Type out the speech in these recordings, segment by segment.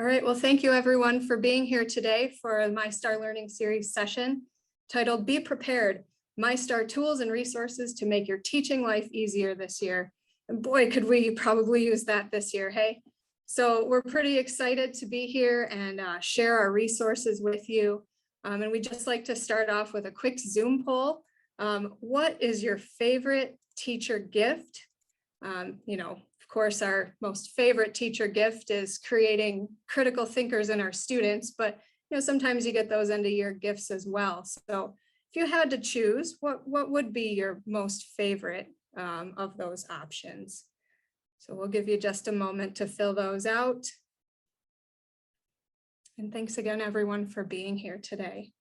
All right, well, thank you everyone for being here today for my Star Learning Series session titled Be Prepared, My Star Tools and Resources to Make Your Teaching Life Easier this year. And boy, could we probably use that this year, hey? So we're pretty excited to be here and share our resources with you. And we'd just like to start off with a quick Zoom poll. What is your favorite teacher gift? Of course, our most favorite teacher gift is creating critical thinkers in our students, but sometimes you get those end of year gifts as well. So if you had to choose, what would be your most favorite of those options? So we'll give you just a moment to fill those out. And thanks again, everyone, for being here today.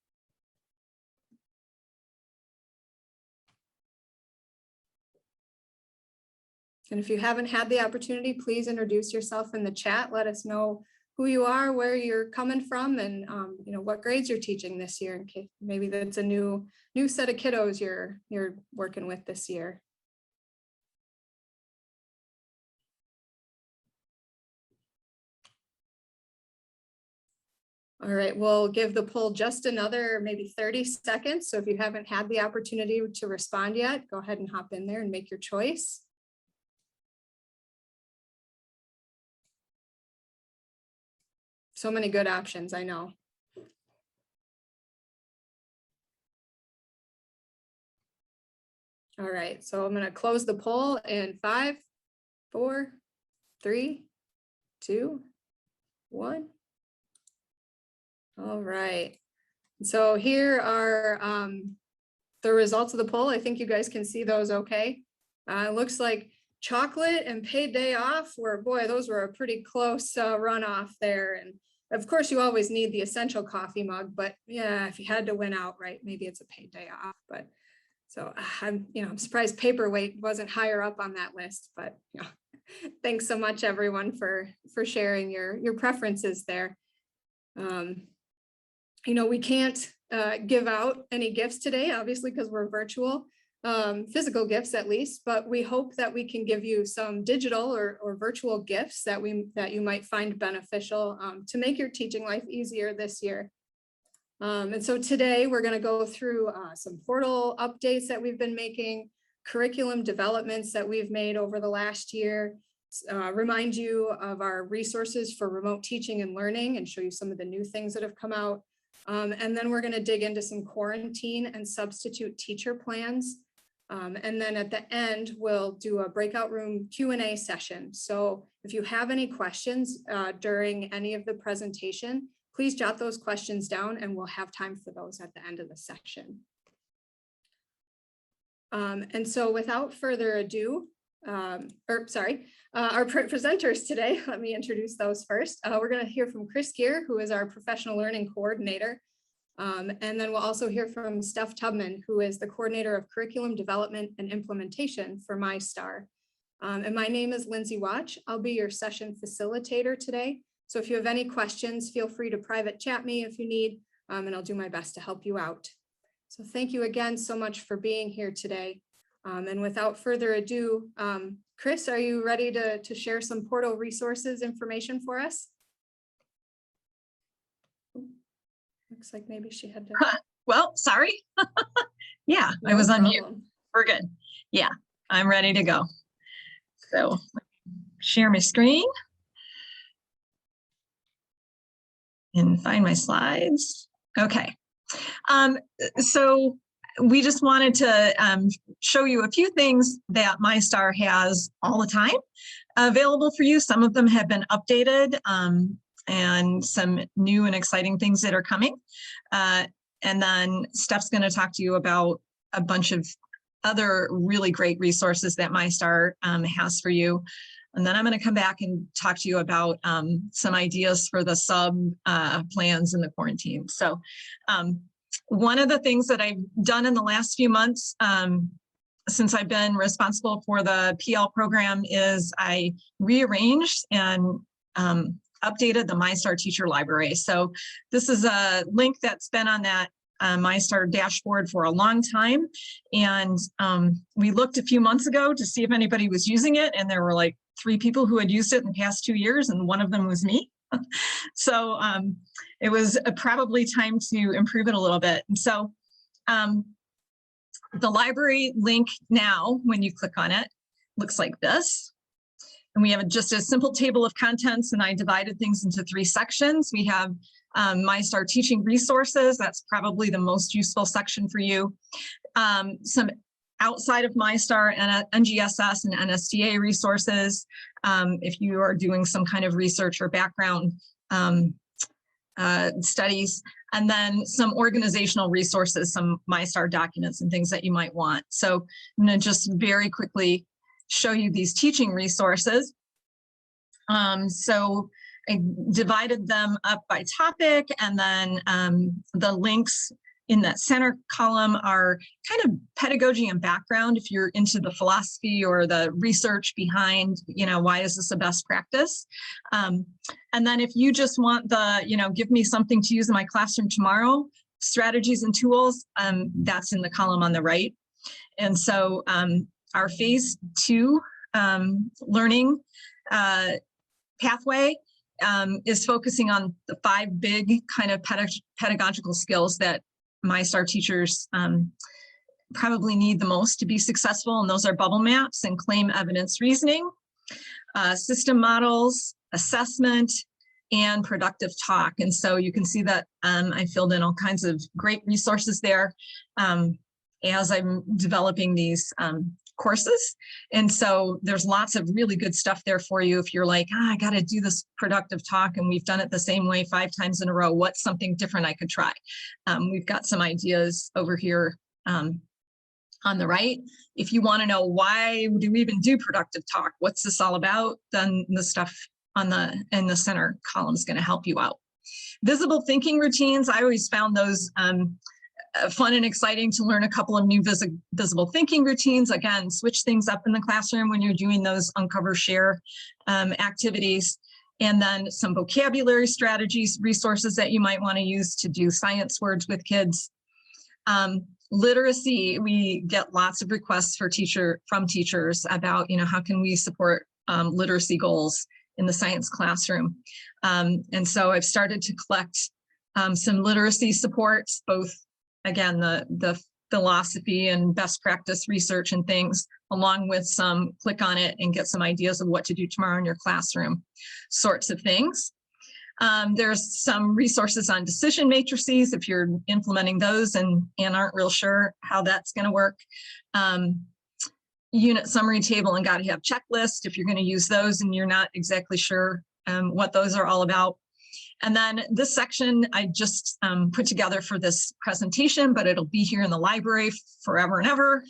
And if you haven't had the opportunity, please introduce yourself in the chat. Let us know who you are, where you're coming from, and what grades you're teaching this year. In case maybe that's a new set of kiddos you're working with this year. All right, we'll give the poll just another maybe 30 seconds. So if you haven't had the opportunity to respond yet, go ahead and hop in there and make your choice. So many good options, I know. All right, so I'm going to close the poll in 5, 4, 3, 2, 1. All right, so here are the results of the poll. I think you guys can see those okay. It looks like chocolate and paid day off were, boy, those were a pretty close runoff there. And of course, you always need the essential coffee mug, but yeah, if you had to win outright, maybe it's a paid day off. But so I'm surprised paperweight wasn't higher up on that list. But thanks so much, everyone, for sharing your preferences there. We can't give out any gifts today, obviously, because we're virtual. Physical gifts at least, but we hope that we can give you some digital or virtual gifts that you might find beneficial to make your teaching life easier this year. And so today we're going to go through some portal updates that we've been making, curriculum developments that we've made over the last year, remind you of our resources for remote teaching and learning and show you some of the new things that have come out. And then we're going to dig into some quarantine and substitute teacher plans. And then at the end, we'll do a breakout room Q&A session. So if you have any questions during any of the presentation, please jot those questions down and we'll have time for those at the end of the session. And so without further ado, our presenters today, let me introduce those first. We're going to hear from Chris Gear, who is our professional learning coordinator. And then we'll also hear from Steph Tubman, who is the coordinator of curriculum development and implementation for MyStar. And my name is Lindsay Watch. I'll be your session facilitator today. So if you have any questions, feel free to private chat me if you need, and I'll do my best to help you out. So thank you again so much for being here today. And without further ado, Chris, are you ready to share some portal resources information for us? Looks like maybe she had to. Well, sorry. Yeah, no, I was on mute. We're good. Yeah, I'm ready to go. So share my screen and find my slides. Okay. So we just wanted to show you a few things that MyStar has all the time available for you. Some of them have been updated. And some new and exciting things that are coming. And then Steph's going to talk to you about a bunch of other really great resources that MyStar has for you. And then I'm going to come back and talk to you about some ideas for the sub plans in the quarantine. So one of the things that I've done in the last few months since I've been responsible for the PL program is I rearranged and updated the MyStar teacher library. So this is a link that's been on that MyStar dashboard for a long time. And we looked a few months ago to see if anybody was using it. And there were like 3 people who had used it in the past 2 years. And one of them was me. So it was probably time to improve it a little bit. And so the library link now, when you click on it, looks like this. And we have just a simple table of contents, and I divided things into 3 sections. We have MyStar teaching resources. That's probably the most useful section for you. Some outside of MyStar and NGSS and NSTA resources, if you are doing some kind of research or background studies, and then some organizational resources, some MyStar documents and things that you might want. So I'm going to just very quickly show you these teaching resources. So I divided them up by topic, and then the links in that center column are kind of pedagogy and background if you're into the philosophy or the research behind, why is this a best practice? And then if you just want the, give me something to use in my classroom tomorrow, strategies and tools, that's in the column on the right. And so our phase 2 learning pathway is focusing on the 5 big kind of pedagogical skills that MyStar teachers probably need the most to be successful. And those are bubble maps and claim evidence reasoning, system models, assessment, and productive talk. And so you can see that I filled in all kinds of great resources there as I'm developing these courses. And so there's lots of really good stuff there for you if you're like, I got to do this productive talk and we've done it the same way 5 times in a row. What's something different I could try? We've got some ideas over here on the right. If you want to know why do we even do productive talk, what's this all about, then the stuff in the center column is going to help you out. Visible thinking routines, I always found those fun and exciting to learn a couple of new visible thinking routines. Again, switch things up in the classroom when you're doing those uncover share activities. And then some vocabulary strategies, resources that you might want to use to do science words with kids. Literacy, we get lots of requests from teachers about, how can we support literacy goals in the science classroom. And so I've started to collect some literacy supports, both again, the philosophy and best practice research and things, along with some click on it and get some ideas of what to do tomorrow in your classroom sorts of things. There's some resources on decision matrices if you're implementing those and aren't real sure how that's going to work. Unit summary table and got to have checklist if you're going to use those and you're not exactly sure what those are all about. And then this section I just put together for this presentation, but it'll be here in the library forever and ever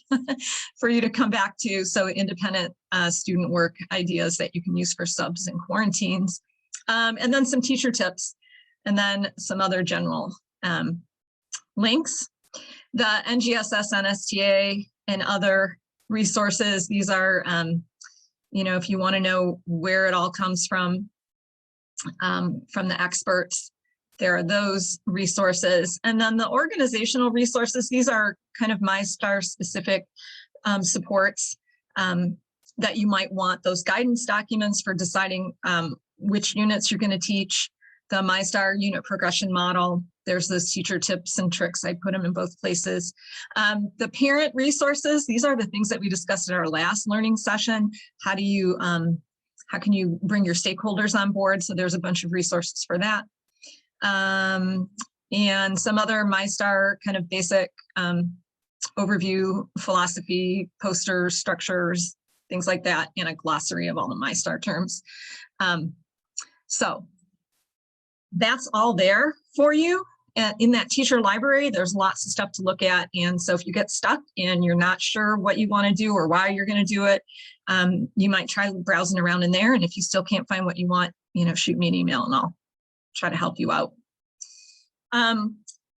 for you to come back to. So independent student work ideas that you can use for subs and quarantines. And then some teacher tips, and then some other general links. The NGSS, NSTA, and other resources, these are, if you want to know where it all comes from the experts, there are those resources. And then the organizational resources, these are kind of MyStar specific supports that you might want, those guidance documents for deciding which units you're going to teach, the MyStar unit progression model. There's those teacher tips and tricks. I put them in both places. The parent resources, these are the things that we discussed in our last learning session. How can you bring your stakeholders on board? So there's a bunch of resources for that. And some other MyStar kind of basic overview, philosophy, posters, structures, things like that, and a glossary of all the MyStar terms. So that's all there for you. In that teacher library, there's lots of stuff to look at. And so if you get stuck and you're not sure what you want to do or why you're going to do it, you might try browsing around in there. And if you still can't find what you want, shoot me an email and I'll try to help you out.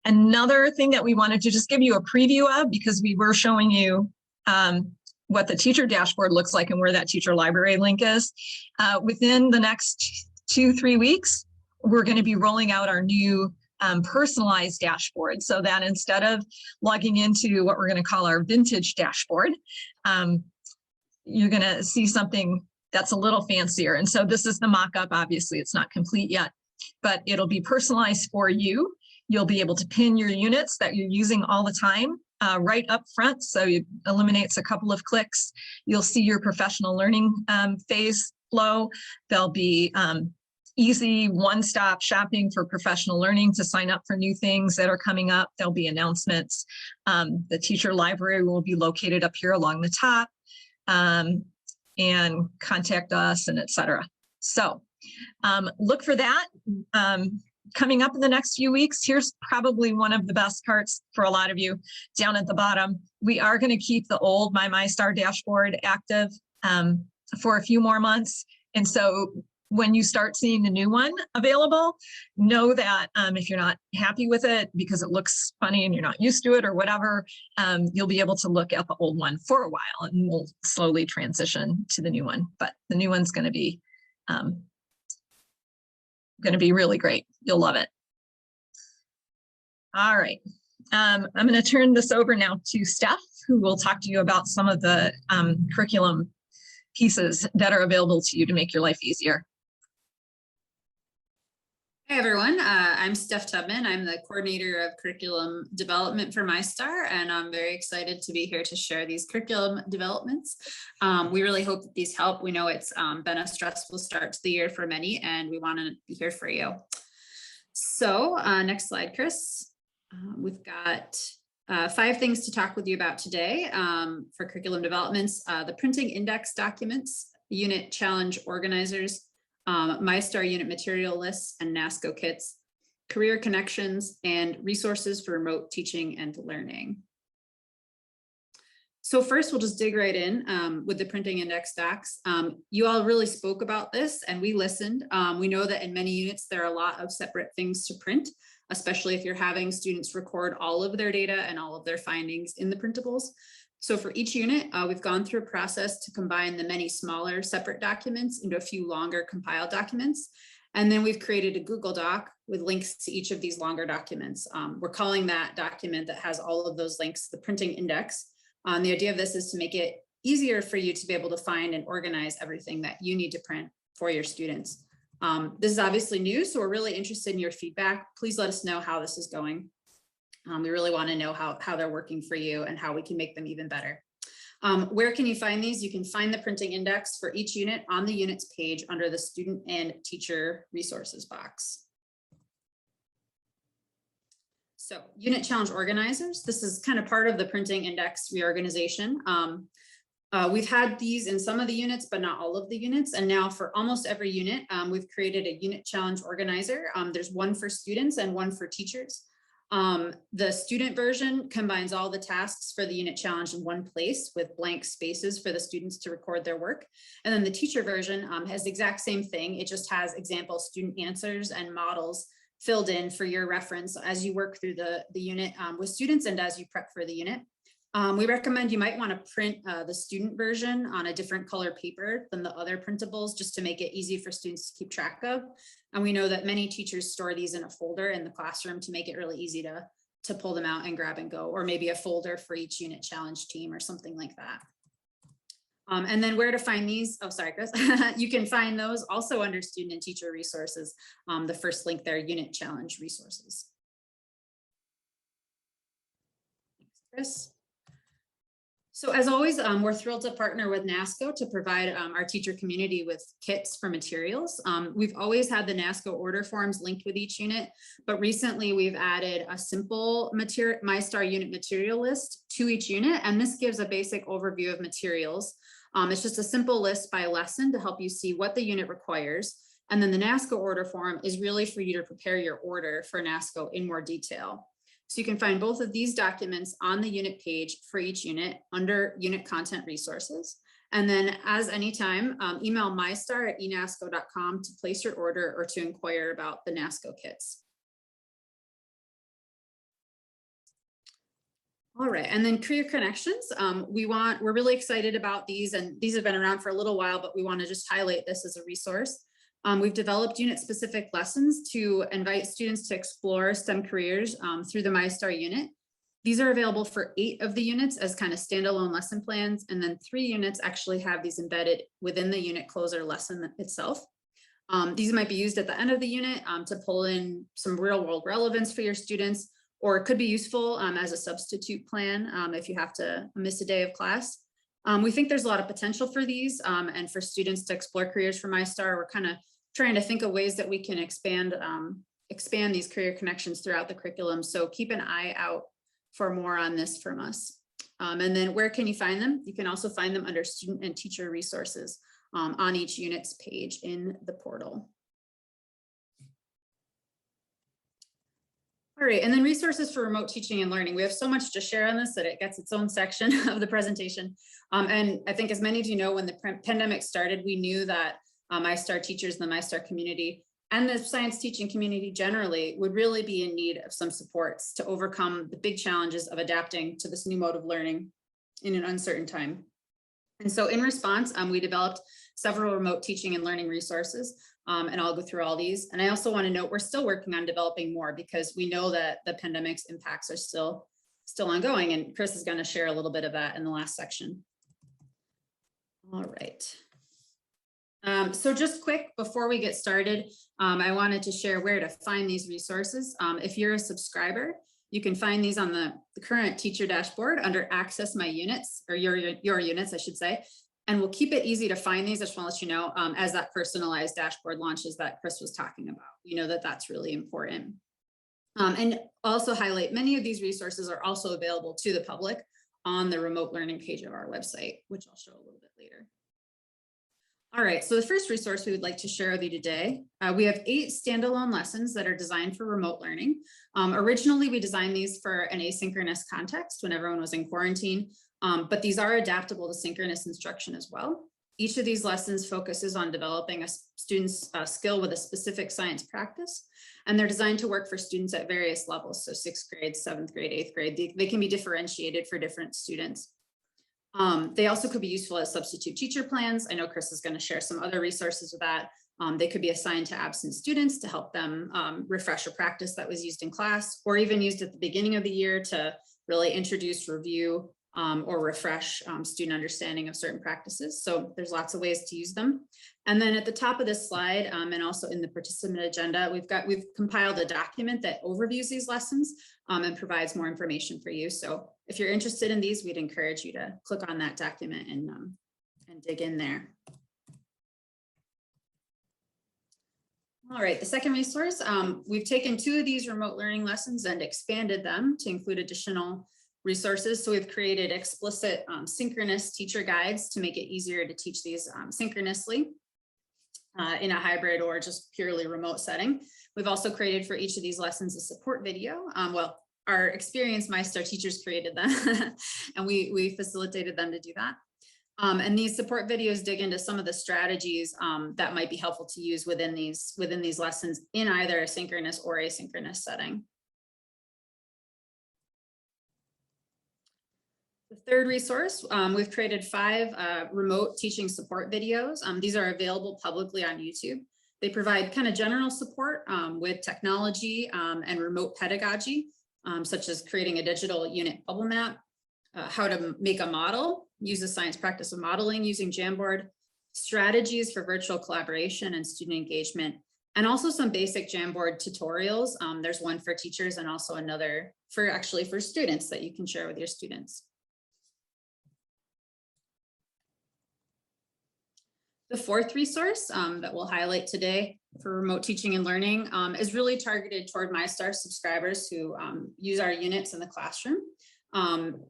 Another thing that we wanted to just give you a preview of, because we were showing you what the teacher dashboard looks like and where that teacher library link is. Within the next 2-3 weeks, we're going to be rolling out our new personalized dashboard, so that instead of logging into what we're going to call our vintage dashboard, you're going to see something That's a little fancier. And so this is the mock-up. Obviously, it's not complete yet, but it'll be personalized for you. You'll be able to pin your units that you're using all the time right up front. So it eliminates a couple of clicks. You'll see your professional learning phase flow. There'll be easy one-stop shopping for professional learning to sign up for new things that are coming up. There'll be announcements. The teacher library will be located up here along the top, and contact us and etc. So look for that coming up in the next few weeks. Here's probably one of the best parts for a lot of you down at the bottom. We are going to keep the old MyStar dashboard active for a few more months. And so when you start seeing the new one available, know that if you're not happy with it because it looks funny and you're not used to it or whatever, you'll be able to look at the old one for a while and we'll slowly transition to the new one. But the new one's going to be really great. You'll love it. All right. I'm going to turn this over now to Steph, who will talk to you about some of the curriculum pieces that are available to you to make your life easier. Hey everyone, I'm Steph Tubman. I'm the coordinator of curriculum development for MyStar, and I'm very excited to be here to share these curriculum developments. We really hope that these help. We know it's been a stressful start to the year for many, and we want to be here for you. So next slide, Chris. We've got 5 things to talk with you about today for curriculum developments: the printing index documents, unit challenge organizers, MyStar unit material lists and Nasco kits, career connections, and resources for remote teaching and learning. So first, we'll just dig right in with the printing index docs. You all really spoke about this and we listened. We know that in many units, there are a lot of separate things to print, especially if you're having students record all of their data and all of their findings in the printables. So for each unit, we've gone through a process to combine the many smaller separate documents into a few longer compiled documents. And then we've created a Google Doc with links to each of these longer documents. We're calling that document that has all of those links the printing index. The idea of this is to make it easier for you to be able to find and organize everything that you need to print for your students. This is obviously new, so we're really interested in your feedback. Please let us know how this is going. We really want to know how they're working for you and how we can make them even better. Where can you find these? You can find the printing index for each unit on the units page under the student and teacher resources box. So unit challenge organizers, this is kind of part of the printing index reorganization. We've had these in some of the units, but not all of the units. And now for almost every unit, we've created a unit challenge organizer. There's one for students and one for teachers. The student version combines all the tasks for the unit challenge in one place with blank spaces for the students to record their work. And then the teacher version has the exact same thing. It just has example student answers and models filled in for your reference as you work through the unit with students and as you prep for the unit. We recommend you might want to print the student version on a different color paper than the other printables just to make it easy for students to keep track of. And we know that many teachers store these in a folder in the classroom to make it really easy to pull them out and grab and go, or maybe a folder for each unit challenge team or something like that. And then where to find these? Oh, sorry, Chris. You can find those also under student and teacher resources. The first link there, unit challenge resources. Thanks, Chris. So as always, we're thrilled to partner with Nasco to provide our teacher community with kits for materials. We've always had the Nasco order forms linked with each unit, but recently we've added a simple MyStar unit material list to each unit, and this gives a basic overview of materials. It's just a simple list by lesson to help you see what the unit requires. And then the Nasco order form is really for you to prepare your order for Nasco in more detail. So you can find both of these documents on the unit page for each unit under unit content resources. And then as anytime, email mystar@enasco.com to place your order or to inquire about the Nasco kits. All right, and then career connections. We're really excited about these, and these have been around for a little while, but we want to just highlight this as a resource. We've developed unit-specific lessons to invite students to explore STEM careers through the MyStar unit. These are available for 8 of the units as kind of standalone lesson plans, and then 3 units actually have these embedded within the unit closer lesson itself. These might be used at the end of the unit to pull in some real world relevance for your students, or it could be useful as a substitute plan if you have to miss a day of class. We think there's a lot of potential for these and for students to explore careers for MyStar. We're kind of trying to think of ways that we can expand these career connections throughout the curriculum. So keep an eye out for more on this from us. And then where can you find them? You can also find them under student and teacher resources on each unit's page in the portal. All right, and then resources for remote teaching and learning. We have so much to share on this that it gets its own section of the presentation. And I think as many of you know, when the pandemic started, we knew that MyStar teachers and the MyStar community and the science teaching community generally would really be in need of some supports to overcome the big challenges of adapting to this new mode of learning in an uncertain time. And so in response, we developed several remote teaching and learning resources, and I'll go through all these. And I also want to note we're still working on developing more because we know that the pandemic's impacts are still ongoing, and Chris is going to share a little bit of that in the last section. All right. So just quick, before we get started, I wanted to share where to find these resources. If you're a subscriber, you can find these on the current teacher dashboard under Access My Units, or your units, I should say. And we'll keep it easy to find these. I just want to let you know, as that personalized dashboard launches that Chris was talking about, you know, that's really important. And also highlight many of these resources are also available to the public on the remote learning page of our website, which I'll show a little bit later. All right, so the first resource we would like to share with you today, we have 8 standalone lessons that are designed for remote learning. Originally, we designed these for an asynchronous context when everyone was in quarantine, but these are adaptable to synchronous instruction as well. Each of these lessons focuses on developing a student's skill with a specific science practice, and they're designed to work for students at various levels, so 6th grade, 7th grade, 8th grade. They can be differentiated for different students. They also could be useful as substitute teacher plans. I know Chris is going to share some other resources with that. They could be assigned to absent students to help them refresh a practice that was used in class, or even used at the beginning of the year to really introduce, review, or refresh student understanding of certain practices. So there's lots of ways to use them. And then at the top of this slide, and also in the participant agenda, we've compiled a document that overviews these lessons and provides more information for you. So if you're interested in these, we'd encourage you to click on that document and dig in there. All right, the second resource, we've taken 2 of these remote learning lessons and expanded them to include additional resources. So we've created explicit synchronous teacher guides to make it easier to teach these synchronously in a hybrid or just purely remote setting. We've also created for each of these lessons a support video. Well, our experienced MyStar teachers created them and we facilitated them to do that. And these support videos dig into some of the strategies that might be helpful to use within these lessons in either a synchronous or asynchronous setting. The third resource, we've created 5 remote teaching support videos. These are available publicly on YouTube. They provide kind of general support with technology and remote pedagogy, such as creating a digital unit bubble map, how to make a model, use the science practice of modeling using Jamboard, strategies for virtual collaboration and student engagement, and also some basic Jamboard tutorials. There's one for teachers and also another for students that you can share with your students. The fourth resource that we'll highlight today for remote teaching and learning is really targeted toward MyStar subscribers who use our units in the classroom.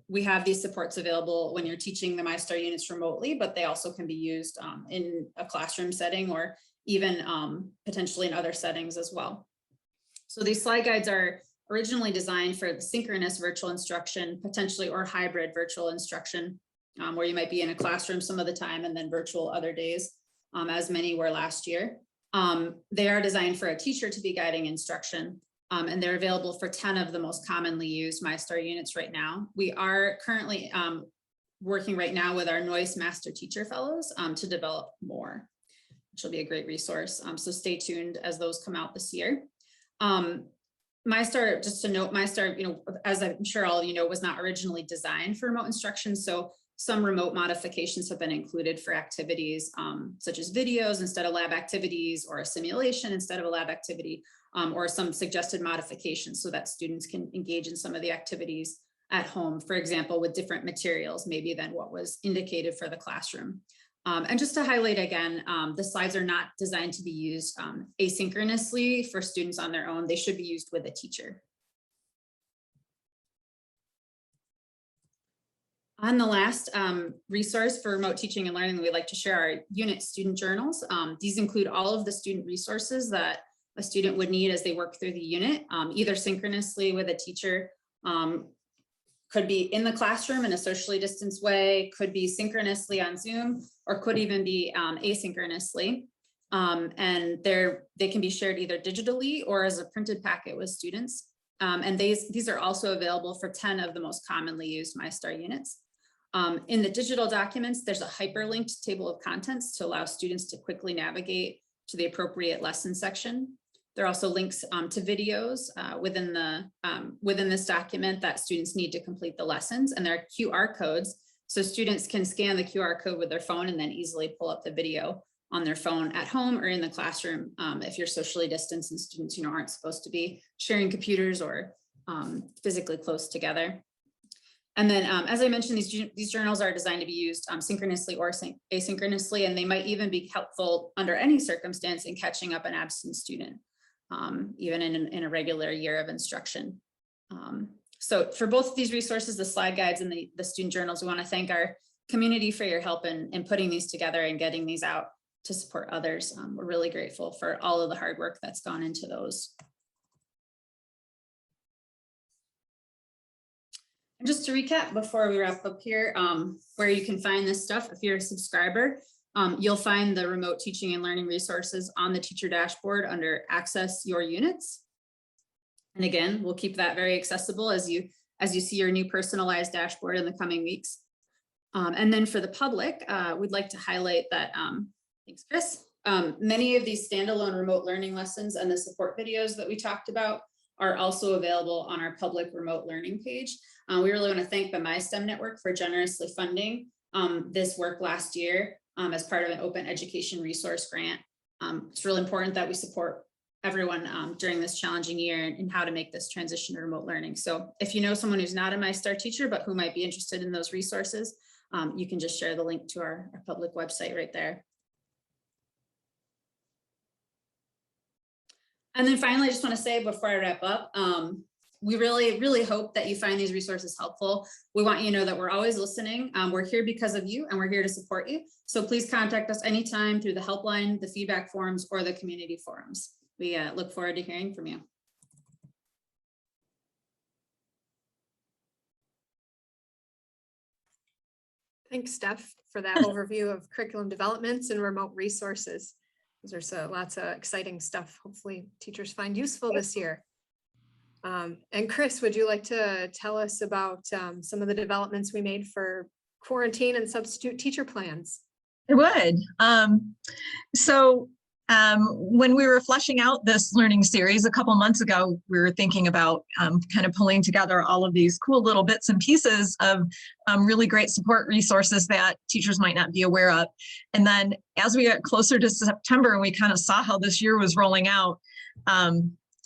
We have these supports available when you're teaching the MyStar units remotely, but they also can be used in a classroom setting or even potentially in other settings as well. So these slide guides are originally designed for the synchronous virtual instruction, potentially, or hybrid virtual instruction, where you might be in a classroom some of the time and then virtual other days, as many were last year. They are designed for a teacher to be guiding instruction, and they're available for 10 of the most commonly used MyStar units right now. We are currently working right now with our Noyce Master Teacher Fellows to develop more, which will be a great resource. So stay tuned as those come out this year. MyStar, just to note, MyStar, as I'm sure all of you know, was not originally designed for remote instruction. So some remote modifications have been included for activities such as videos instead of lab activities, or a simulation instead of a lab activity, or some suggested modifications so that students can engage in some of the activities at home, for example, with different materials maybe than what was indicated for the classroom. And just to highlight again, the slides are not designed to be used asynchronously for students on their own. They should be used with a teacher. On the last resource for remote teaching and learning that we'd like to share are unit student journals. These include all of the student resources that a student would need as they work through the unit, either synchronously with a teacher, could be in the classroom in a socially distanced way, could be synchronously on Zoom, or could even be asynchronously. And they can be shared either digitally or as a printed packet with students. And these are also available for 10 of the most commonly used MyStar units. In the digital documents, there's a hyperlinked table of contents to allow students to quickly navigate to the appropriate lesson section. There are also links to videos within this document that students need to complete the lessons, and there are QR codes. So students can scan the QR code with their phone and then easily pull up the video on their phone at home or in the classroom if you're socially distanced and students aren't supposed to be sharing computers or physically close together. And then, as I mentioned, these journals are designed to be used synchronously or asynchronously, and they might even be helpful under any circumstance in catching up an absent student, even in a regular year of instruction. So for both of these resources, the slide guides and the student journals, we want to thank our community for your help in putting these together and getting these out to support others. We're really grateful for all of the hard work that's gone into those. And just to recap before we wrap up here, where you can find this stuff, if you're a subscriber, you'll find the remote teaching and learning resources on the teacher dashboard under Access Your Units. And again, we'll keep that very accessible as you see your new personalized dashboard in the coming weeks. And then for the public, we'd like to highlight that, thanks, Chris. Many of these standalone remote learning lessons and the support videos that we talked about are also available on our public remote learning page. We really want to thank the MySTEM Network for generously funding this work last year as part of an open education resource grant. It's really important that we support everyone during this challenging year and how to make this transition to remote learning. So if you know someone who's not a MyStar teacher, but who might be interested in those resources, you can just share the link to our public website right there. And then finally, I just want to say before I wrap up, we really, really hope that you find these resources helpful. We want you to know that we're always listening. We're here because of you and we're here to support you. So please contact us anytime through the helpline, the feedback forums, or the community forums. We look forward to hearing from you. Thanks, Steph, for that overview of curriculum developments and remote resources. There's lots of exciting stuff hopefully teachers find useful this year. And Chris, would you like to tell us about some of the developments we made for quarantine and substitute teacher plans? I would. When we were fleshing out this learning series a couple months ago, we were thinking about kind of pulling together all of these cool little bits and pieces of really great support resources that teachers might not be aware of. And then as we got closer to September and we kind of saw how this year was rolling out,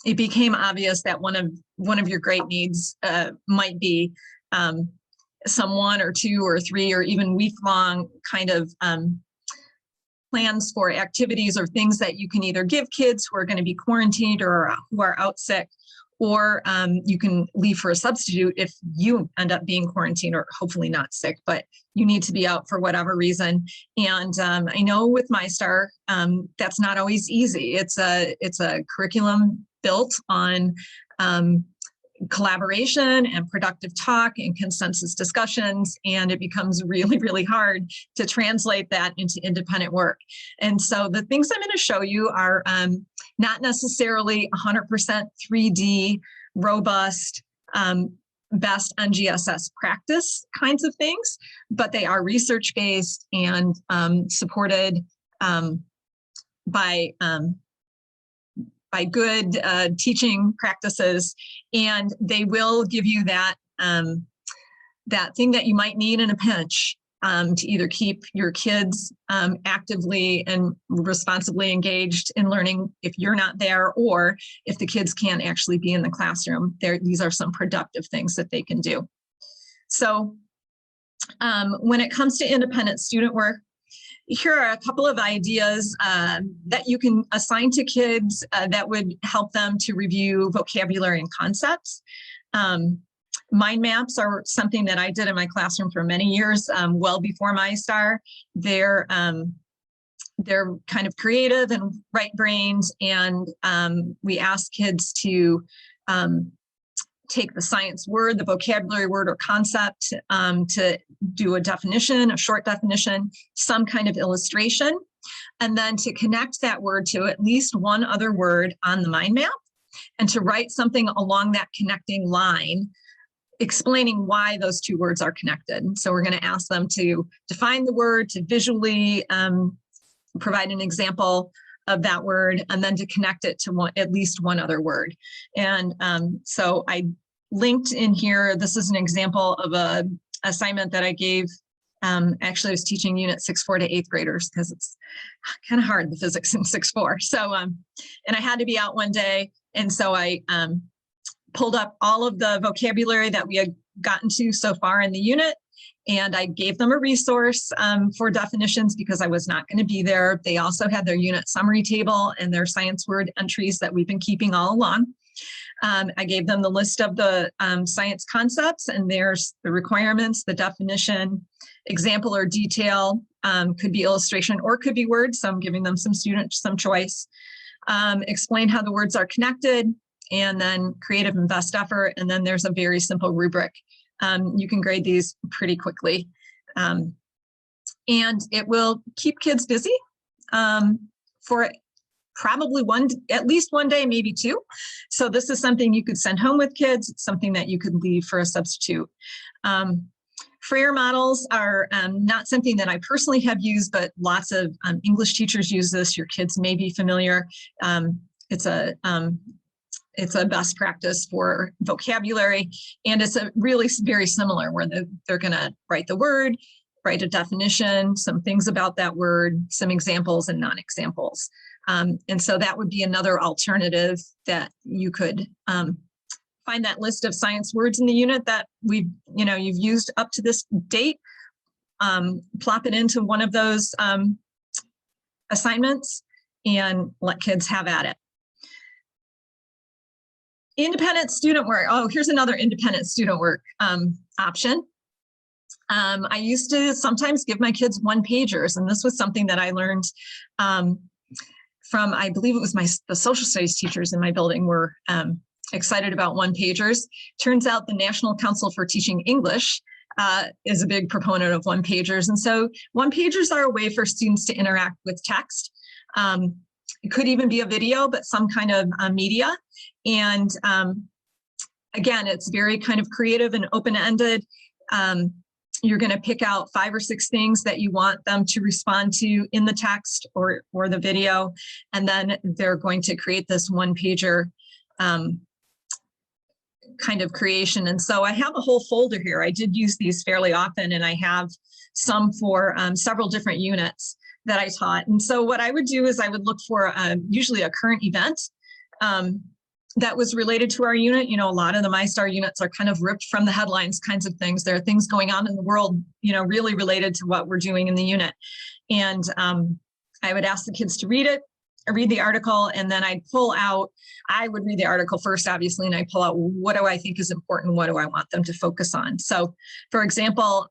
it became obvious that one of your great needs might be some 1 or 2 or 3 or even week-long kind of plans for activities or things that you can either give kids who are going to be quarantined or who are out sick, or you can leave for a substitute if you end up being quarantined or hopefully not sick, but you need to be out for whatever reason. And I know with MyStar, that's not always easy. It's a curriculum built on collaboration and productive talk and consensus discussions, and it becomes really, really hard to translate that into independent work. And so the things I'm going to show you are not necessarily 100% 3D, robust, best NGSS practice kinds of things, but they are research-based and supported by by good teaching practices, and they will give you that that thing that you might need in a pinch to either keep your kids actively and responsibly engaged in learning if you're not there, or if the kids can't actually be in the classroom. These are some productive things that they can do. So when it comes to independent student work, here are a couple of ideas that you can assign to kids that would help them to review vocabulary and concepts. Mind maps are something that I did in my classroom for many years, well before MyStar. They're kind of creative and right-brained, and we ask kids to take the science word, the vocabulary word or concept, to do a definition, a short definition, some kind of illustration, and then to connect that word to at least one other word on the mind map, and to write something along that connecting line explaining why those two words are connected. So we're going to ask them to define the word, to visually provide an example of that word, and then to connect it to at least one other word. And so I linked in here, this is an example of a assignment that I gave. Actually, I was teaching Unit 6-4 to 8th graders because it's kind of hard, the physics in 6-4. So, and I had to be out one day, and so I pulled up all of the vocabulary that we had gotten to so far in the unit, and I gave them a resource for definitions because I was not going to be there. They also had their unit summary table and their science word entries that we've been keeping all along. I gave them the list of the science concepts, and there's the requirements, the definition, example or detail, could be illustration or could be words. So I'm giving them some choice. Explain how the words are connected, and then creative and best effort. And then there's a very simple rubric. You can grade these pretty quickly. And it will keep kids busy for probably at least one day, maybe two. So this is something you could send home with kids. It's something that you could leave for a substitute. Freer models are not something that I personally have used, but lots of English teachers use this. Your kids may be familiar. It's a best practice for vocabulary, and it's a really very similar where they're going to write the word, write a definition, some things about that word, some examples and non-examples. And so that would be another alternative that you could find that list of science words in the unit that you've used up to this date, plop it into one of those assignments and let kids have at it. Independent student work. Oh, here's another independent student work option. I used to sometimes give my kids one-pagers, and this was something that I learned from, I believe it was the social studies teachers in my building were excited about one-pagers. Turns out the National Council for Teaching English is a big proponent of one-pagers. And so one-pagers are a way for students to interact with text. It could even be a video, but some kind of media. And again, it's very kind of creative and open-ended. You're going to pick out 5 or 6 things that you want them to respond to in the text or the video, and then they're going to create this one-pager kind of creation. And so I have a whole folder here. I did use these fairly often, and I have some for several different units that I taught. And so what I would do is I would look for usually a current event that was related to our unit. You know, a lot of the MyStar units are kind of ripped from the headlines kinds of things. There are things going on in the world, really related to what we're doing in the unit. And I would ask the kids to read the article, and then I would read the article first, obviously, and I pull out what do I think is important, what do I want them to focus on. So for example,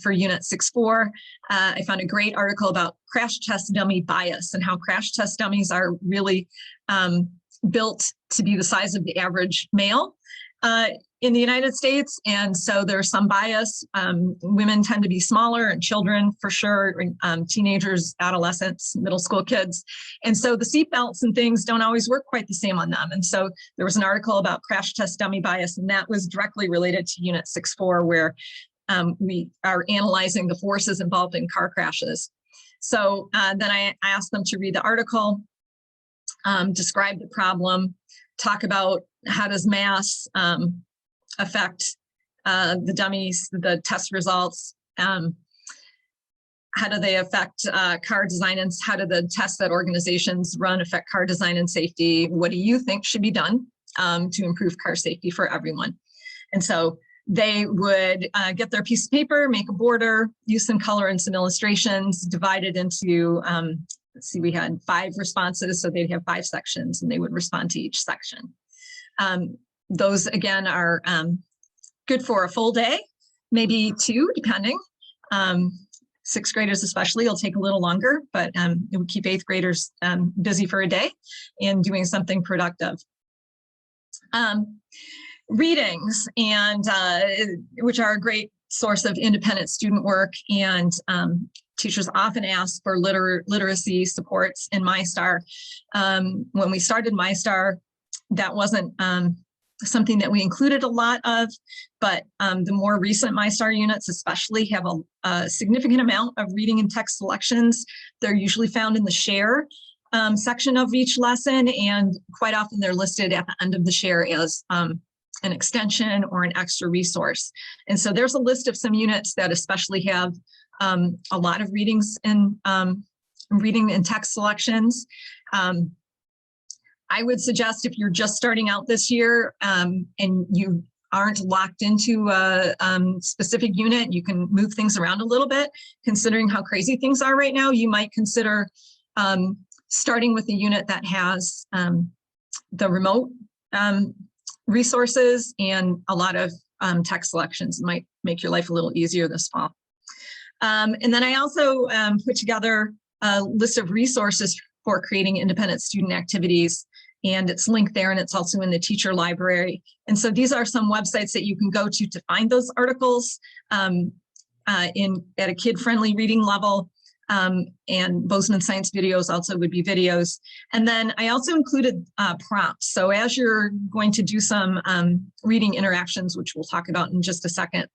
for Unit 6-4, I found a great article about crash test dummy bias and how crash test dummies are really built to be the size of the average male in the United States. And so there's some bias. Women tend to be smaller, and children for sure, teenagers, adolescents, middle school kids. And so the seat belts and things don't always work quite the same on them. And so there was an article about crash test dummy bias, and that was directly related to Unit 6-4, where we are analyzing the forces involved in car crashes. So then I asked them to read the article. describe the problem, talk about how does mass affect the dummies, the test results, how do they affect car design, and how do the tests that organizations run affect car design and safety? What do you think should be done to improve car safety for everyone? And so they would get their piece of paper, make a border, use some color and some illustrations, divide it into, let's see, we had 5 responses, so they'd have 5 sections, and they would respond to each section. Those, again, are good for a full day, maybe 2, depending. 6th graders especially will take a little longer, but it would keep 8th graders busy for a day and doing something productive. Readings, and which are a great source of independent student work, and teachers often ask for literacy supports in MyStar. When we started MyStar, that wasn't something that we included a lot of, but the more recent MyStar units especially have a significant amount of reading and text selections. They're usually found in the share section of each lesson, and quite often they're listed at the end of the share as an extension or an extra resource. And so there's a list of some units that especially have a lot of readings and reading and text selections. I would suggest, if you're just starting out this year and you aren't locked into a specific unit, you can move things around a little bit. Considering how crazy things are right now, you might consider starting with a unit that has the remote resources and a lot of text selections. It might make your life a little easier this fall. And then I also put together a list of resources for creating independent student activities, and it's linked there, and it's also in the teacher library. And so these are some websites that you can go to find those articles at a kid-friendly reading level. And Bozeman Science videos also would be videos. And then I also included prompts. So as you're going to do some reading interactions, which we'll talk about in just a second,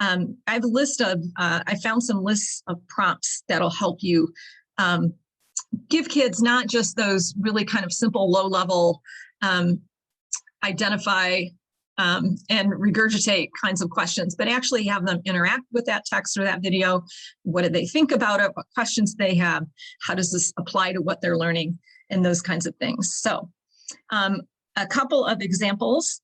I have a list of, I found some lists of prompts that'll help you give kids not just those really kind of simple low-level identify and regurgitate kinds of questions, but actually have them interact with that text or that video. What do they think about it? What questions they have? How does this apply to what they're learning? And those kinds of things. So a couple of examples.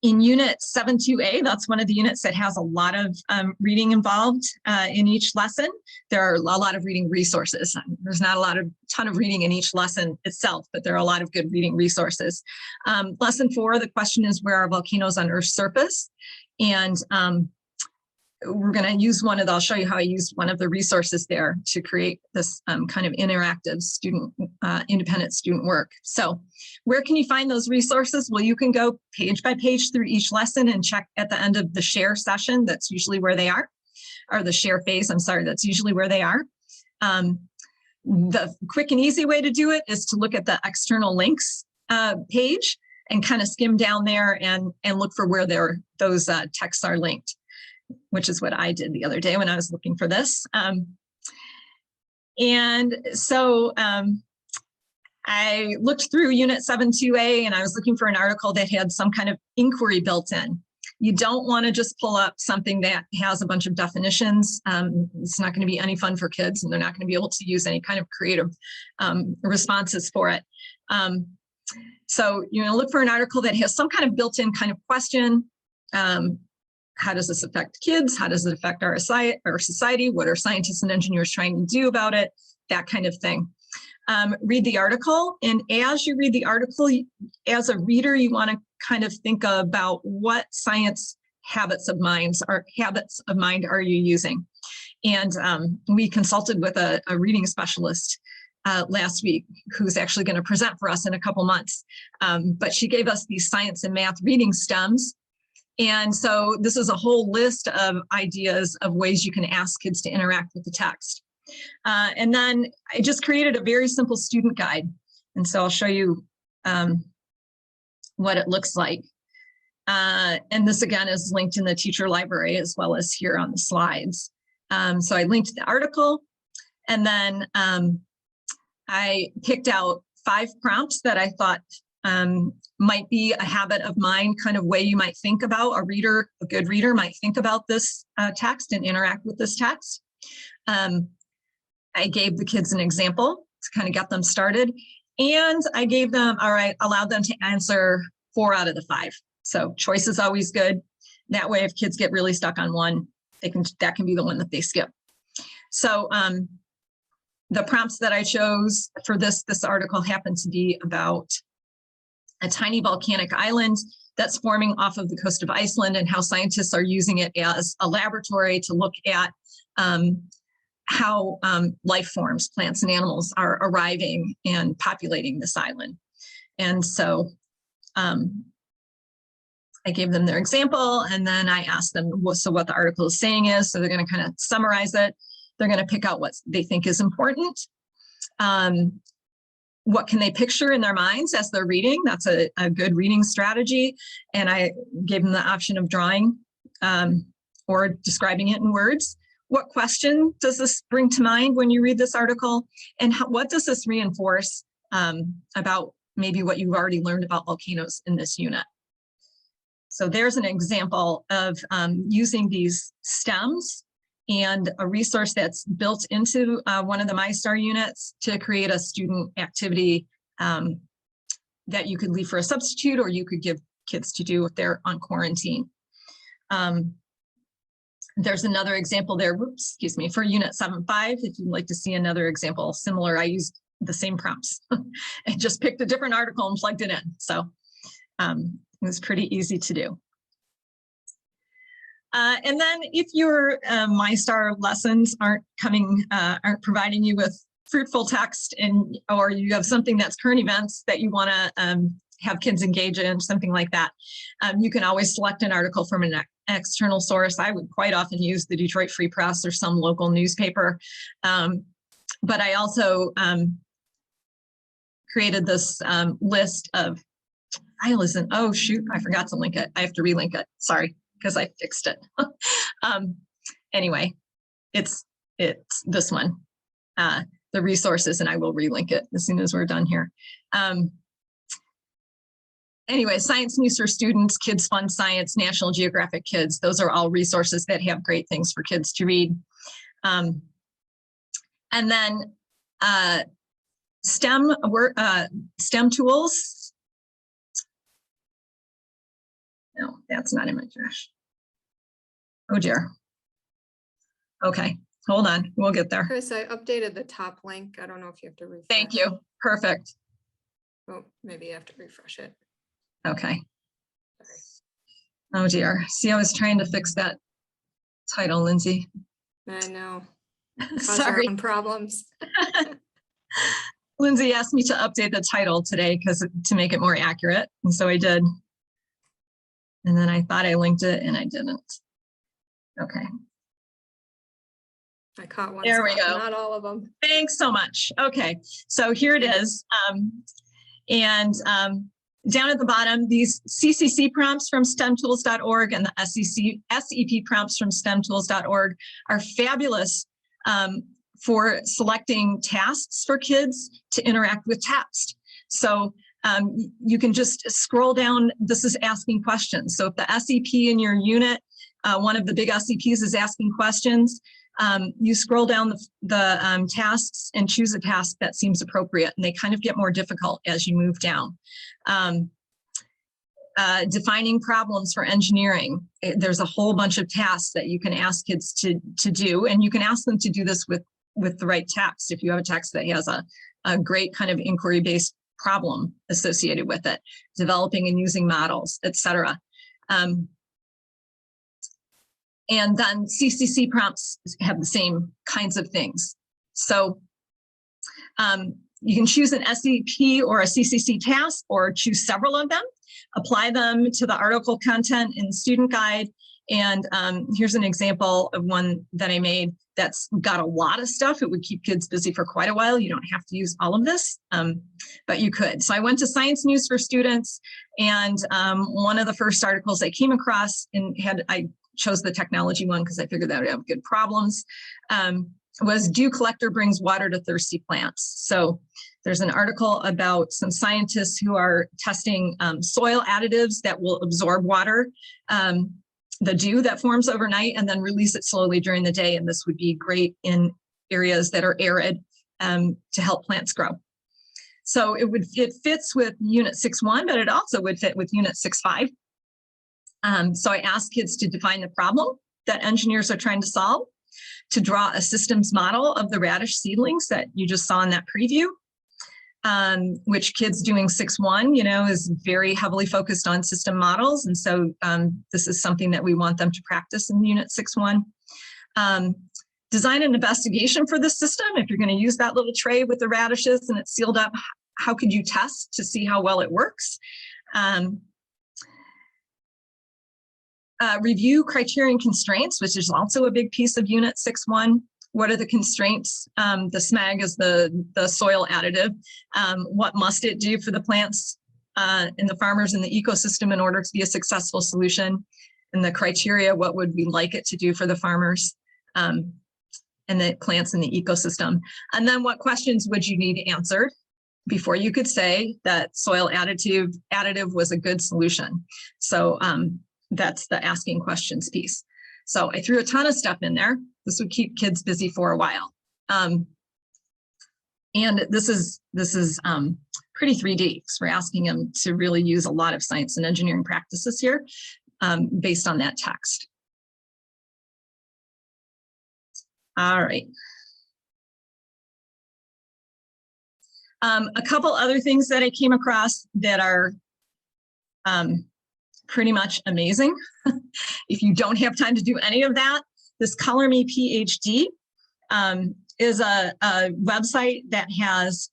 In Unit 7.2a, that's one of the units that has a lot of reading involved in each lesson. There are a lot of reading resources. There's not a ton of reading in each lesson itself, but there are a lot of good reading resources. Lesson 4, the question is, where are volcanoes on Earth's surface? And we're going to use one of, I'll show you how I used one of the resources there to create this kind of interactive student, independent student work. So where can you find those resources? Well, you can go page by page through each lesson and check at the end of the share session. That's usually where they are, or the share phase, I'm sorry, that's usually where they are. The quick and easy way to do it is to look at the external links page and kind of skim down there and look for where those texts are linked, which is what I did the other day when I was looking for this. And so I looked through Unit 7.2a, and I was looking for an article that had some kind of inquiry built in. You don't want to just pull up something that has a bunch of definitions. It's not going to be any fun for kids, and they're not going to be able to use any kind of creative responses for it. So you're going to look for an article that has some kind of built-in kind of question. How does this affect kids? How does it affect our society? What are scientists and engineers trying to do about it? That kind of thing. Read the article, and as you read the article, as a reader, you want to kind of think about what science habits of mind are you using. And we consulted with a reading specialist last week, who's actually going to present for us in a couple months. But she gave us these science and math reading stems. And so this is a whole list of ideas of ways you can ask kids to interact with the text. And then I just created a very simple student guide. And so I'll show you what it looks like. And this again is linked in the teacher library as well as here on the slides. So I linked the article, and then I picked out 5 prompts that I thought might be a habit of mine, kind of way you might think about a good reader might think about this text and interact with this text. I gave the kids an example to kind of get them started. And I gave them, allowed them to answer 4 out of the 5. So choice is always good. That way, if kids get really stuck on one, that can be the one that they skip. So the prompts that I chose for this article happened to be about a tiny volcanic island that's forming off of the coast of Iceland and how scientists are using it as a laboratory to look at how life forms, plants and animals, are arriving and populating this island. And so I gave them their example, and then I asked them what the article is saying is. So they're going to kind of summarize it. They're going to pick out what they think is important. What can they picture in their minds as they're reading? That's a good reading strategy. And I gave them the option of drawing or describing it in words. What question does this bring to mind when you read this article? And what does this reinforce about maybe what you've already learned about volcanoes in this unit? So there's an example of using these stems and a resource that's built into one of the MyStar units to create a student activity that you could leave for a substitute, or you could give kids to do if they're on quarantine. There's another example there, excuse me, for Unit 7.5. If you'd like to see another example similar, I used the same prompts. I just picked a different article and plugged it in. So it was pretty easy to do. And then if your MyStar lessons aren't providing you with fruitful text, or you have something that's current events that you want to have kids engage in, something like that, you can always select an article from an external source. I would quite often use the Detroit Free Press or some local newspaper. But I also created this list of oh shoot, I forgot to link it. I have to relink it. Sorry, because I fixed it. Anyway, it's this one, the resources, and I will relink it as soon as we're done here. Anyway, Science News for Students, Kids Fun Science, National Geographic Kids, those are all resources that have great things for kids to read. And then STEM tools. No, that's not in my trash. Oh dear. Okay, hold on, we'll get there. Chris, I updated the top link. I don't know if you have to refresh. Thank you, perfect. Oh, maybe you have to refresh it. Okay. Sorry. Oh dear, see, I was trying to fix that title, Lindsay. I know. Sorry. Problems. Lindsay asked me to update the title today to make it more accurate, and so I did. And then I thought I linked it and I didn't. Okay. I caught one. There we spot, go. Not all of them. Thanks so much. Okay, so here it is. Down at the bottom, these CCC prompts from stemtools.org and the SEP prompts from stemtools.org are fabulous for selecting tasks for kids to interact with text. So you can just scroll down. This is asking questions. So if the SEP in your unit, one of the big SEPs is asking questions, you scroll down the tasks and choose a task that seems appropriate, and they kind of get more difficult as you move down. Defining problems for engineering. There's a whole bunch of tasks that you can ask kids to do, and you can ask them to do this with the right text. If you have a text that has a great kind of inquiry-based problem associated with it, developing and using models, etc. And then CCC prompts have the same kinds of things. So you can choose an SEP or a CCC task, or choose several of them, apply them to the article content in the student guide. And here's an example of one that I made that's got a lot of stuff. It would keep kids busy for quite a while. You don't have to use all of this, but you could. So I went to Science News for Students, and one of the first articles I came across, and I chose the technology one because I figured that would have good problems, was Dew Collector Brings Water to Thirsty Plants. So There's an article about some scientists who are testing soil additives that will absorb water, the dew that forms overnight, and then release it slowly during the day. And this would be great in areas that are arid to help plants grow. So it fits with Unit 6.1, but it also would fit with Unit 6.5. So I asked kids to define the problem that engineers are trying to solve, to draw a systems model of the radish seedlings that you just saw in that preview, which kids doing 6.1, you know, is very heavily focused on system models. And so this is something that we want them to practice in Unit 6.1. Design an investigation for the system. If you're going to use that little tray with the radishes and it's sealed up, how could you test to see how well it works? Review criteria and constraints, which is also a big piece of Unit 6.1. What are the constraints? The SMAG is the soil additive. What must it do for the plants and the farmers and the ecosystem in order to be a successful solution? And the criteria, what would we like it to do for the farmers and the plants in the ecosystem? And then what questions would you need answered before you could say that soil additive was a good solution? So that's the asking questions piece. So I threw a ton of stuff in there. This would keep kids busy for a while. And this is pretty 3D. So we're asking them to really use a lot of science and engineering practices here based on that text. All right. A couple other things that I came across that are pretty much amazing. If you don't have time to do any of that, this Color Me PhD is a website that has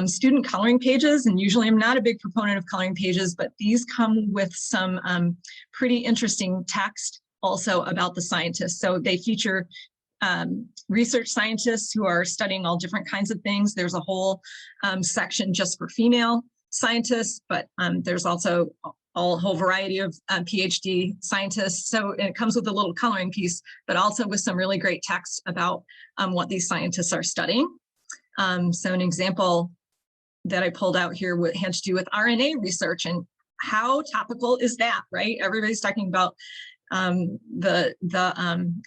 student coloring pages. And usually I'm not a big proponent of coloring pages, but these come with some pretty interesting text also about the scientists. So they feature research scientists who are studying all different kinds of things. There's a whole section just for female scientists, but there's also a whole variety of PhD scientists. So it comes with a little coloring piece, but also with some really great text about what these scientists are studying. So an example that I pulled out here had to do with RNA research, and how topical is that, right? Everybody's talking about the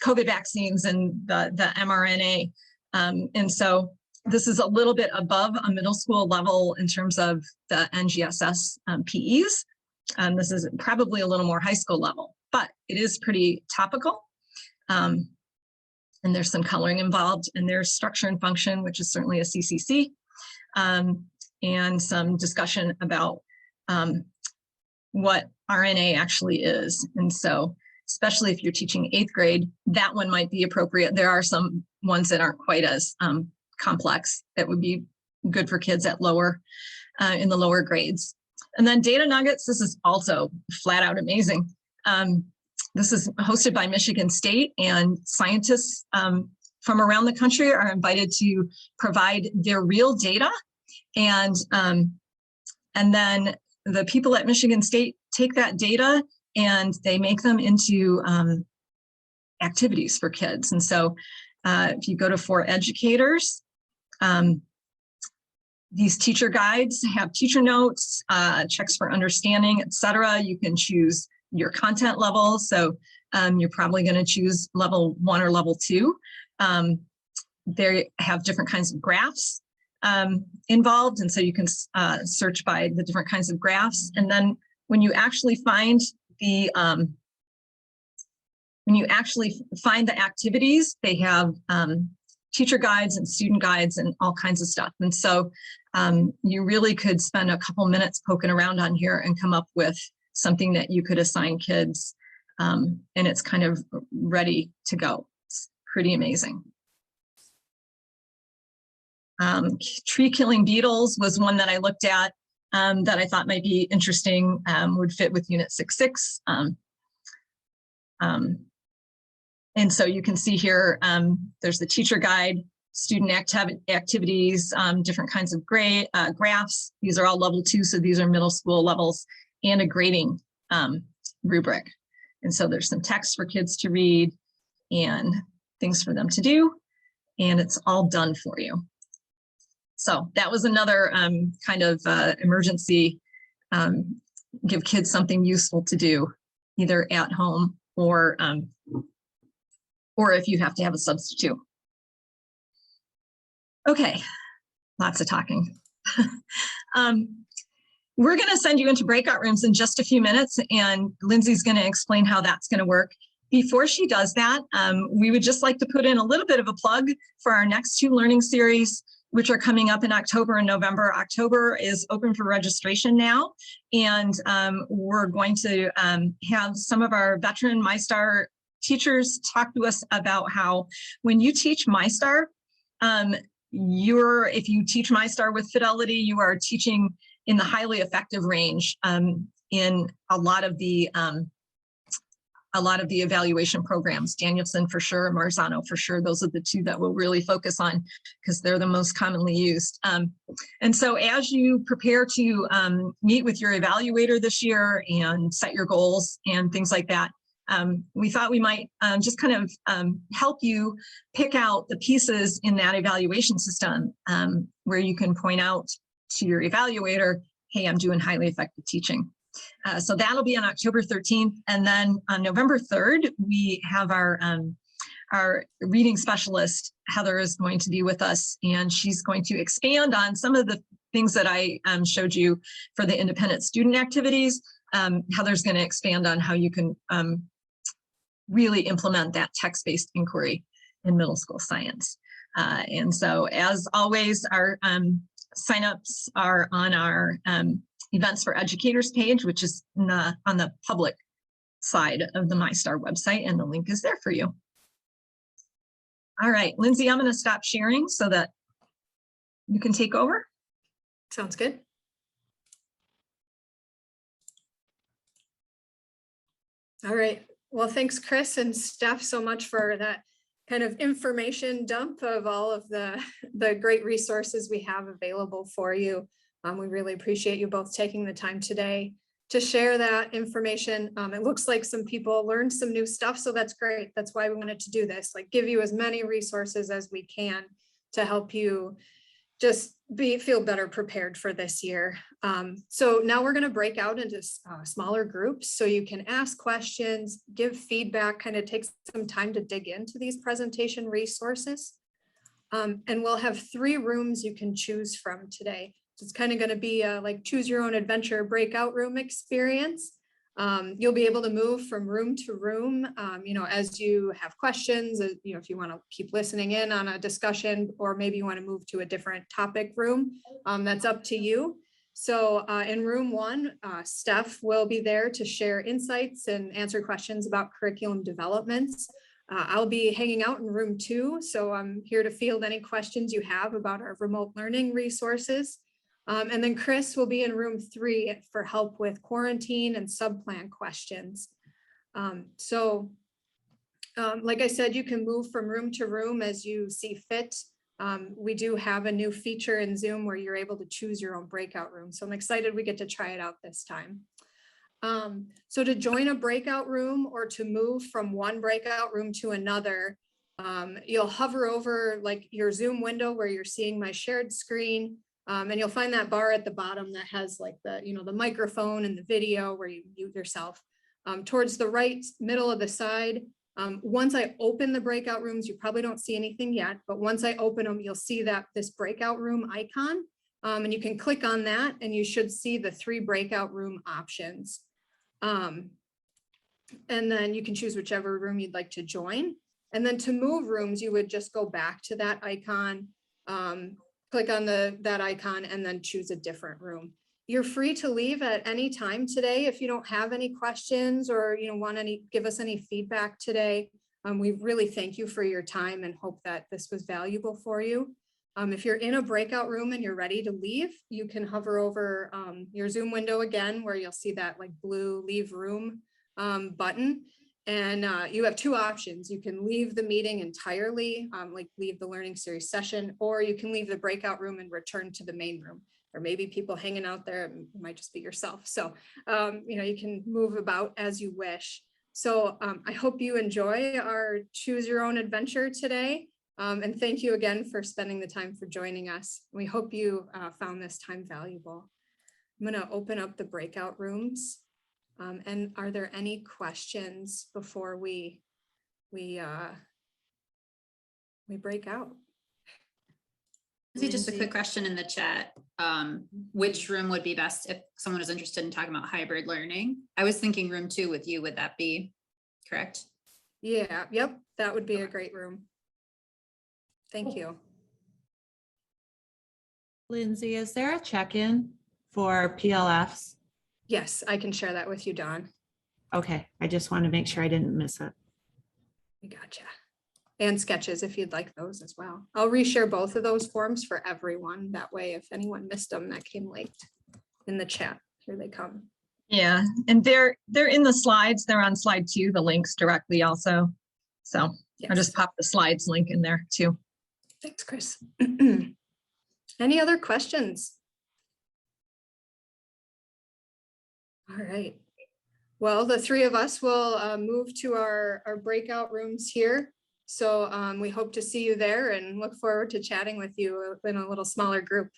COVID vaccines and the mRNA. And so this is a little bit above a middle school level in terms of the NGSS PEs. This is probably a little more high school level, but it is pretty topical. And there's some coloring involved, and there's structure and function, which is certainly a CCC, and some discussion about what RNA actually is. And so, especially if you're teaching 8th grade, that one might be appropriate. There are some ones that aren't quite as complex that would be good for kids at in the lower grades. And then data nuggets, this is also flat out amazing. This is hosted by Michigan State, and scientists from around the country are invited to provide their real data. And then the people at Michigan State take that data and they make them into activities for kids. And so if you go to For Educators, these teacher guides have teacher notes, checks for understanding, etc. You can choose your content level. So you're probably going to choose level 1 or level 2. They have different kinds of graphs involved. And so you can search by the different kinds of graphs. And then when you actually find the activities, they have teacher guides and student guides and all kinds of stuff. And so you really could spend a couple minutes poking around on here and come up with something that you could assign kids, and it's kind of ready to go. It's pretty amazing. Tree killing beetles was one that I looked at that I thought might be interesting, would fit with Unit 6.6. And so you can see here, there's the teacher guide, student activities, different kinds of graphs. These are all level 2, so these are middle school levels, and a grading rubric. And so there's some text for kids to read and things for them to do, and it's all done for you. So that was another kind of emergency, give kids something useful to do, either at home or if you have to have a substitute. Okay, lots of talking. We're going to send you into breakout rooms in just a few minutes, and Lindsay's going to explain how that's going to work. Before she does that, we would just like to put in a little bit of a plug for our next 2 learning series, which are coming up in October and November. October is open for registration now, and we're going to have some of our veteran MyStar teachers talk to us about how when you teach MyStar, if you teach MyStar with fidelity, you are teaching in the highly effective range in a lot of the evaluation programs. Danielson for sure, Marzano for sure. Those are the 2 that we'll really focus on because they're the most commonly used. And so as you prepare to meet with your evaluator this year and set your goals and things like that, we thought we might just kind of help you pick out the pieces in that evaluation system where you can point out to your evaluator, hey, I'm doing highly effective teaching. So that'll be on October 13th. And then on November 3rd, we have our reading specialist, Heather, is going to be with us, and she's going to expand on some of the things that I showed you for the independent student activities. Heather's going to expand on how you can really implement that text-based inquiry in middle school science. And so as always, our signups are on our Events for Educators page, which is on the public side of the MyStar website, and the link is there for you. All right, Lindsay, I'm going to stop sharing so that you can take over. Sounds good. All right. Well, thanks, Chris and Steph, so much for that kind of information dump of all of the great resources we have available for you. We really appreciate you both taking the time today to share that information. It looks like some people learned some new stuff, so that's great. That's why we wanted to do this, like give you as many resources as we can to help you just feel better prepared for this year. So now we're going to break out into smaller groups so you can ask questions, give feedback, kind of take some time to dig into these presentation resources. And we'll have 3 rooms you can choose from today. So it's kind of going to be a like choose your own adventure breakout room experience. You'll be able to move from room to room, as you have questions, if you want to keep listening in on a discussion, or maybe you want to move to a different topic room, that's up to you. So in room 1, Steph will be there to share insights and answer questions about curriculum developments. I'll be hanging out in room 2, so I'm here to field any questions you have about our remote learning resources. And then Chris will be in room 3 for help with quarantine and subplan questions. Like I said, you can move from room to room as you see fit. We do have a new feature in Zoom where you're able to choose your own breakout room. So I'm excited we get to try it out this time. So to join a breakout room or to move from one breakout room to another, you'll hover over like your Zoom window where you're seeing my shared screen. And you'll find that bar at the bottom that has like the microphone and the video where you mute yourself. Towards the right middle of the side, once I open the breakout rooms, you probably don't see anything yet, but once I open them, you'll see this breakout room icon. And you can click on that and you should see the 3 breakout room options. And then you can choose whichever room you'd like to join. And then to move rooms, you would just go back to that icon, click on that icon, and then choose a different room. You're free to leave at any time today if you don't have any questions or want to give us any feedback today. We really thank you for your time and hope that this was valuable for you. If you're in a breakout room and you're ready to leave, you can hover over your Zoom window again where you'll see that like blue leave room button. And you have 2 options. You can leave the meeting entirely, like leave the learning series session, or you can leave the breakout room and return to the main room. Or maybe people hanging out there, it might just be yourself. So, you can move about as you wish. So I hope you enjoy our choose your own adventure today. And thank you again for spending the time for joining us. We hope you found this time valuable. I'm going to open up the breakout rooms. And are there any questions before we break out? Just a quick question in the chat. Which room would be best if someone is interested in talking about hybrid learning? I was thinking room 2 with you. Would that be correct? Yeah, yep, that would be a great room. Thank you. Lindsay, is there a check-in for PLFs? Yes, I can share that with you, Dawn. Okay, I just want to make sure I didn't miss it. We gotcha. And sketches if you'd like those as well. I'll reshare both of those forms for everyone. That way, if anyone missed them that came late in the chat, here they come. Yeah, and they're in the slides. They're on slide 2, the links directly also. So Yes. I'll just pop the slides link in there too. Thanks, Chris. Any other questions? All right. Well, the three of us will move to our breakout rooms here. So we hope to see you there and look forward to chatting with you in a little smaller group.